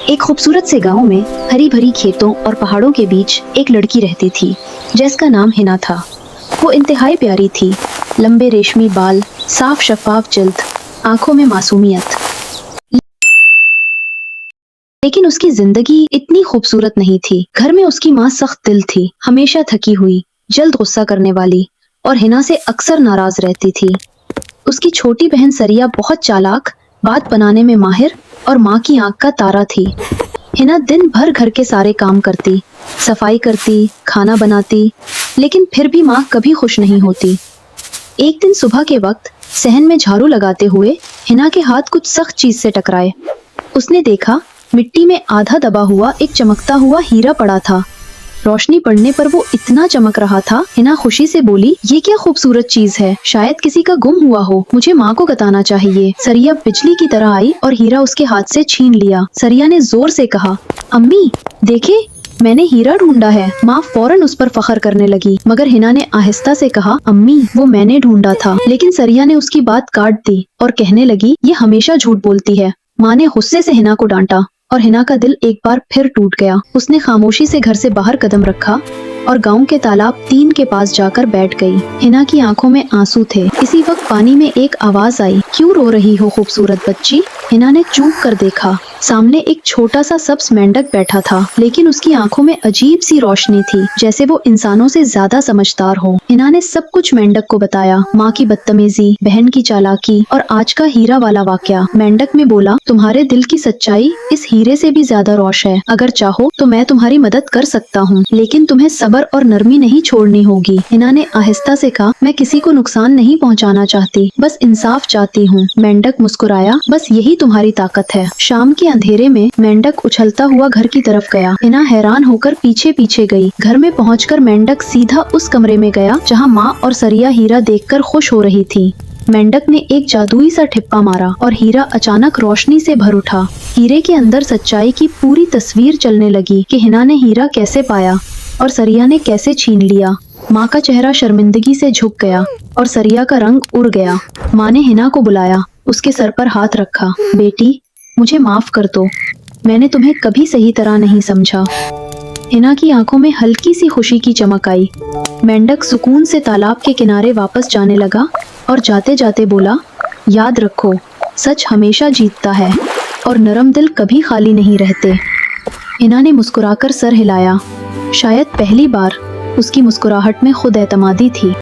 एक खूबसूरत से गांव में हरी भरी खेतों और पहाड़ों के बीच एक लड़की रहती थी जिसका नाम हिना था। वो इंतहाई प्यारी थी, लंबे रेशमी बाल, साफ शफाफ जिल्द, आंखों में मासूमियत। लेकिन उसकी जिंदगी इतनी खूबसूरत नहीं थी। घर में उसकी माँ सख्त दिल थी, हमेशा थकी हुई, जल्द गुस्सा करने वाली और हिना से अक्सर नाराज रहती थी। उसकी छोटी बहन सरिया बहुत चालाक, बात बनाने में माहिर और माँ की आंख का तारा थी। हिना दिन भर घर के सारे काम करती, सफाई करती, खाना बनाती, लेकिन फिर भी माँ कभी खुश नहीं होती। एक दिन सुबह के वक्त सहन में झाड़ू लगाते हुए हिना के हाथ कुछ सख्त चीज से टकराए। उसने देखा मिट्टी में आधा दबा हुआ एक चमकता हुआ हीरा पड़ा था। रोशनी पड़ने पर वो इतना चमक रहा था। हिना खुशी से बोली, ये क्या खूबसूरत चीज है, शायद किसी का गुम हुआ हो, मुझे माँ को बताना चाहिए। सरिया बिजली की तरह आई और हीरा उसके हाथ से छीन लिया। सरिया ने जोर से कहा, अम्मी देखे, मैंने हीरा ढूंढा है। माँ फौरन उस पर फख्र करने लगी, मगर हिना ने आहिस्ता से कहा, अम्मी वो मैंने ढूंढा था। लेकिन सरिया ने उसकी बात काट दी और कहने लगी, ये हमेशा झूठ बोलती है। माँ ने गुस्से से हिना को डांटा और हिना का दिल एक बार फिर टूट गया। उसने खामोशी से घर से बाहर कदम रखा और गांव के तालाब 3 के पास जाकर बैठ गई। हिना की आंखों में आंसू थे। इसी वक्त पानी में एक आवाज आई, क्यों रो रही हो खूबसूरत बच्ची? हिना ने चूक कर देखा, सामने एक छोटा सा सब्ज मेंढक बैठा था, लेकिन उसकी आंखों में अजीब सी रोशनी थी, जैसे वो इंसानों से ज्यादा समझदार हो। हिना ने सब कुछ मेंढक को बताया, माँ की बदतमीजी, बहन की चालाकी और आज का हीरा वाला वाकया। मेंढक में बोला, तुम्हारे दिल की सच्चाई इस हीरे से भी ज्यादा रोश है। अगर चाहो तो मैं तुम्हारी मदद कर सकता हूँ, लेकिन तुम्हें सब्र और नरमी नहीं छोड़नी होगी। हिना ने आहिस्ता से कहा, मैं किसी को नुकसान नहीं पहुँचाना चाहती, बस इंसाफ चाहती हूँ। मेंढक मुस्कुराया, बस यही तुम्हारी ताकत है। शाम के अंधेरे में मेंढक उछलता हुआ घर की तरफ गया। हिना हैरान होकर पीछे पीछे गई। घर में पहुंचकर मेंढक सीधा उस कमरे में गया जहां माँ और सरिया हीरा देखकर खुश हो रही थी। मेंढक ने एक जादुई सा ठिप्पा मारा और हीरा अचानक रोशनी से भर उठा। हीरे के अंदर सच्चाई की पूरी तस्वीर चलने लगी कि हिना ने हीरा कैसे पाया और सरिया ने कैसे छीन लिया। माँ का चेहरा शर्मिंदगी से झुक गया और सरिया का रंग उड़ गया। माँ ने हिना को बुलाया, उसके सर पर हाथ रखा, बेटी मुझे माफ कर दो, मैंने तुम्हें कभी सही तरह नहीं समझा। हिना की आंखों में हल्की सी खुशी की चमक आई। मेंढक सुकून से तालाब के किनारे वापस जाने लगा और जाते जाते बोला, याद रखो, सच हमेशा जीतता है और नरम दिल कभी खाली नहीं रहते। हिना ने मुस्कुराकर सर हिलाया। शायद पहली बार उसकी मुस्कुराहट में खुद एतमादी थी।